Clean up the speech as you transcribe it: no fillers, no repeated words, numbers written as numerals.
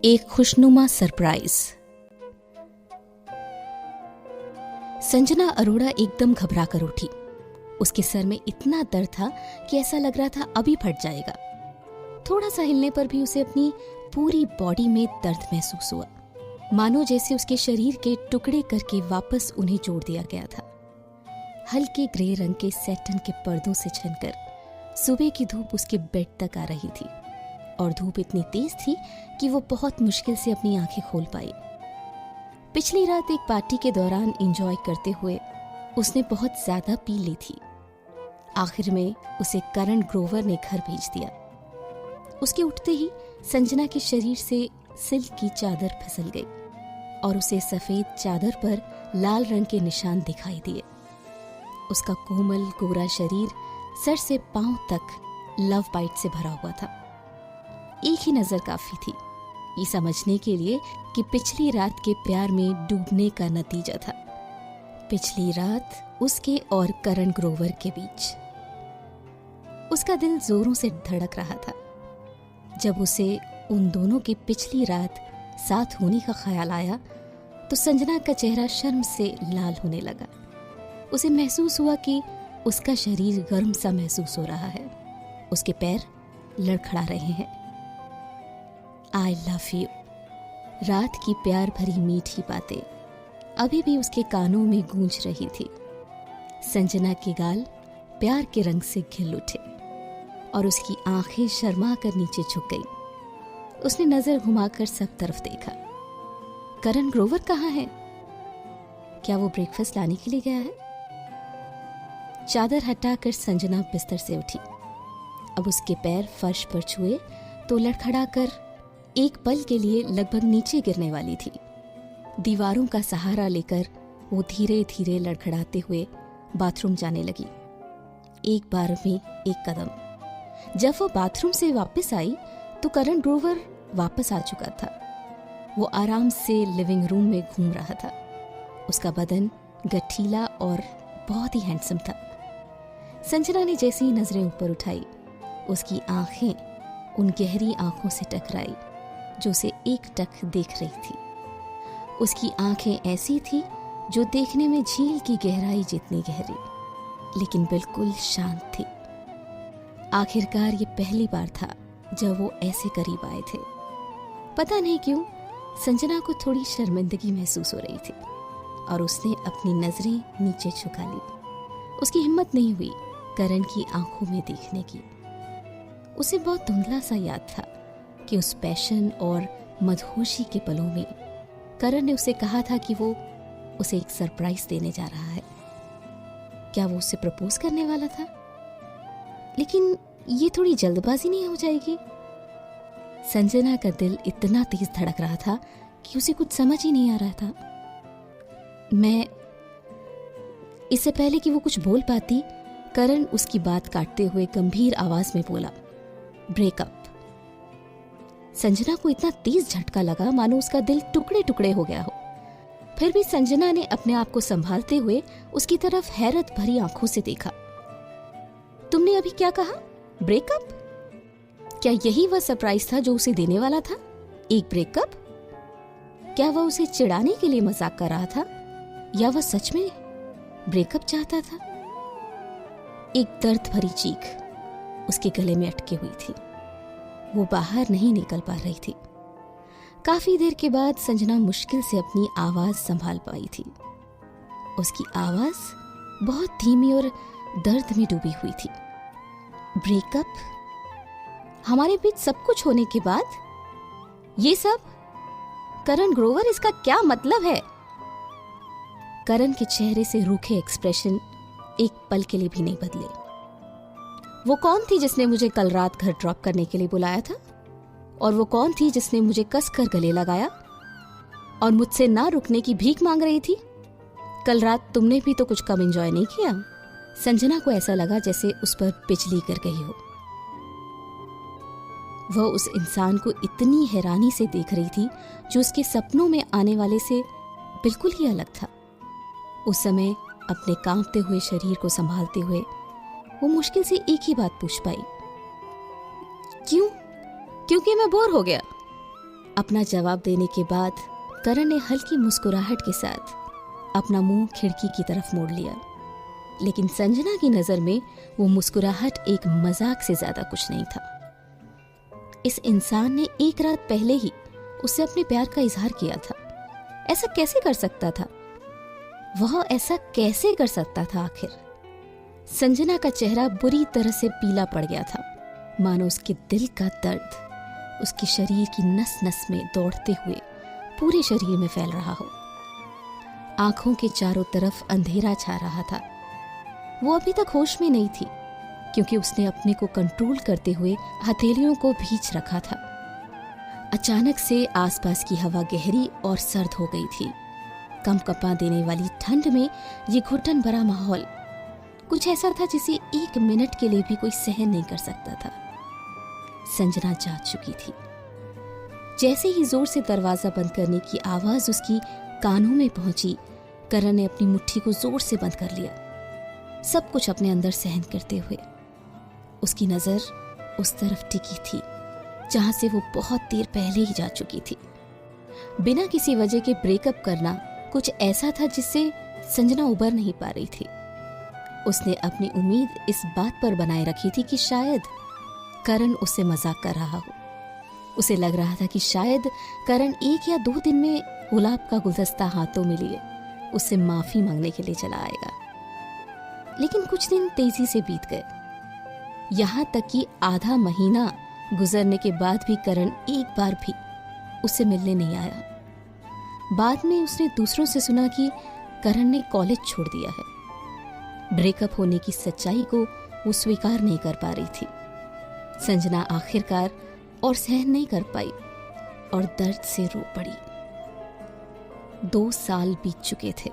एक खुशनुमा सरप्राइज। संजना अरोड़ा एकदम घबरा कर उठी। उसके सर में इतना दर्द था कि ऐसा लग रहा था अभी फट जाएगा। थोड़ा सा हिलने पर भी उसे अपनी पूरी बॉडी में दर्द महसूस हुआ, मानो जैसे उसके शरीर के टुकड़े करके वापस उन्हें जोड़ दिया गया था। हल्के ग्रे रंग के सैटन के पर्दों से छनकर सुबह की धूप उसके बेड तक आ रही थी और धूप इतनी तेज थी कि वो बहुत मुश्किल से अपनी आंखें खोल पाई। पिछली रात एक पार्टी के दौरान एंजॉय करते हुए उसने बहुत ज्यादा पी ली थी। आखिर में उसे करण ग्रोवर ने घर भेज दिया। उसके उठते ही संजना के शरीर से सिल्क की चादर फिसल गई और उसे सफेद चादर पर लाल रंग के निशान दिखाई दिए। उसका कोमल गोरा शरीर सर से पांव तक लव बाइट से भरा हुआ था। एक ही नजर काफी थी ये समझने के लिए कि पिछली रात के प्यार में डूबने का नतीजा था। पिछली रात उसके और करण ग्रोवर के बीच। उसका दिल जोरों से धड़क रहा था जब उसे उन दोनों की पिछली रात साथ होने का ख्याल आया तो संजना का चेहरा शर्म से लाल होने लगा। उसे महसूस हुआ कि उसका शरीर गर्म सा महसूस हो रहा है। उसके पैर लड़खड़ा रहे हैं। I love you. रात की प्यार भरी मीठी बातें अभी भी उसके कानों में गूंज रही थी। संजना के गाल प्यार के रंग से खिल उठे और उसकी आंखें शर्मा कर नीचे झुक गई। उसने नजर घुमाकर सब तरफ देखा। करण ग्रोवर कहाँ है? क्या वो ब्रेकफास्ट लाने के लिए गया है? चादर हटाकर संजना बिस्तर से उठी। अब उसके पैर फर्श पर छुए तो लड़खड़ाकर एक पल के लिए लगभग नीचे गिरने वाली थी। दीवारों का सहारा लेकर वो धीरे धीरे लड़खड़ाते हुए बाथरूम जाने लगी। एक बार में एक कदम। जब वो बाथरूम से वापस आई तो करण ग्रोवर वापस आ चुका था। वो आराम से लिविंग रूम में घूम रहा था। उसका बदन गठीला और बहुत ही हैंडसम था। संजना ने जैसी ही नजरें ऊपर उठाई उसकी आंखें उन गहरी आंखों से टकराई जो उसे एकटक देख रही थी। उसकी आंखें ऐसी थी जो देखने में झील की गहराई जितनी गहरी लेकिन बिल्कुल शांत थी। आखिरकार ये पहली बार था जब वो ऐसे करीब आए थे। पता नहीं क्यों संजना को थोड़ी शर्मिंदगी महसूस हो रही थी और उसने अपनी नजरें नीचे झुका ली। उसकी हिम्मत नहीं हुई करण की आंखों में देखने की। उसे बहुत धुंधला सा याद था कि उस पैशन और मदहोशी के पलों में करण ने उसे कहा था कि वो उसे एक सरप्राइज देने जा रहा है। क्या वो उसे प्रपोज करने वाला था? लेकिन ये थोड़ी जल्दबाजी नहीं हो जाएगी? संजना का दिल इतना तेज धड़क रहा था कि उसे कुछ समझ ही नहीं आ रहा था। इससे पहले कि वो कुछ बोल पाती, करण उसकी बात काटते हुए गंभीर आवाज में बोला, ब्रेकअप। संजना को इतना तेज झटका लगा मानो उसका दिल टुकड़े टुकड़े हो गया हो। फिर भी संजना ने अपने आप को संभालते हुए उसकी तरफ हैरत भरी आंखों से देखा। तुमने अभी क्या कहा? ब्रेकअप? क्या यही वह सरप्राइज था जो उसे देने वाला था? एक ब्रेकअप? क्या वह उसे चिढ़ाने के लिए मजाक कर रहा था या वह सच में ब्रेकअप चाहता था? एक दर्द भरी चीख उसके गले में अटके हुई थी। वो बाहर नहीं निकल पा रही थी। काफी देर के बाद संजना मुश्किल से अपनी आवाज संभाल पाई थी। उसकी आवाज बहुत धीमी और दर्द में डूबी हुई थी। ब्रेकअप? हमारे बीच सब कुछ होने के बाद ये सब? करण ग्रोवर, इसका क्या मतलब है? करण के चेहरे से रूखे एक्सप्रेशन एक पल के लिए भी नहीं बदले। वो कौन थी जिसने मुझे कल रात घर ड्रॉप करने के लिए बुलाया था? और वो कौन थी जिसने मुझे कसकर गले लगाया और मुझसे ना रुकने की भीख मांग रही थी? कल रात तुमने भी तो कुछ कम एंजॉय नहीं किया। संजना को ऐसा लगा जैसे उस पर बिजली गिर गई हो। वह उस इंसान को इतनी हैरानी से देख रही थी जो उसके सपनों में आने वाले से बिल्कुल ही अलग था। उस समय अपने कांपते हुए शरीर को संभालते हुए वो मुश्किल से एक ही बात पूछ पाई, क्यों? क्योंकि मैं बोर हो गया। अपना जवाब देने के बाद करण ने हल्की मुस्कुराहट के साथ अपना मुंह खिड़की की तरफ मोड़ लिया, लेकिन संजना की नजर में वो मुस्कुराहट एक मजाक से ज्यादा कुछ नहीं था। इस इंसान ने एक रात पहले ही उससे अपने प्यार का इजहार किया था। ऐसा कैसे कर सकता था? वह ऐसा कैसे कर सकता था आखिर? संजना का चेहरा बुरी तरह से पीला पड़ गया था, मानो उसके दिल का दर्द उसके शरीर की नस नस में दौड़ते हुए पूरे शरीर में फैल रहा हो। आंखों के चारों तरफ अंधेरा छा रहा था। वो अभी तक होश में नहीं थी, क्योंकि उसने अपने को कंट्रोल करते हुए हथेलियों को भींच रखा था। अचानक से आसपास की हवा गहरी और सर्द हो गई थी। कंपकपा देने वाली ठंड में ये घुटन भरा माहौल कुछ ऐसा था जिसे एक मिनट के लिए भी कोई सहन नहीं कर सकता था। संजना जाग चुकी थी। जैसे ही जोर से दरवाजा बंद करने की आवाज उसकी कानों में पहुंची, करण ने अपनी मुट्ठी को जोर से बंद कर लिया, सब कुछ अपने अंदर सहन करते हुए। उसकी नजर उस तरफ टिकी थी जहां से वो बहुत देर पहले ही जा चुकी थी। बिना किसी वजह के ब्रेकअप करना कुछ ऐसा था जिससे संजना उबर नहीं पा रही थी। उसने अपनी उम्मीद इस बात पर बनाए रखी थी कि शायद करण उससे मजाक कर रहा हो। उसे लग रहा था कि शायद करण 1 या 2 दिन में गुलाब का गुलदस्ता हाथों में लिए उससे माफी मांगने के लिए चला आएगा। लेकिन कुछ दिन तेजी से बीत गए, यहां तक कि आधा महीना गुजरने के बाद भी करण एक बार भी उससे मिलने नहीं आया। बाद में उसने दूसरों से सुना कि करण ने कॉलेज छोड़ दिया है। ब्रेकअप होने की सच्चाई को वो स्वीकार नहीं कर पा रही थी। संजना आखिरकार और सहन नहीं कर पाई और दर्द से रो पड़ी। 2 साल बीत चुके थे।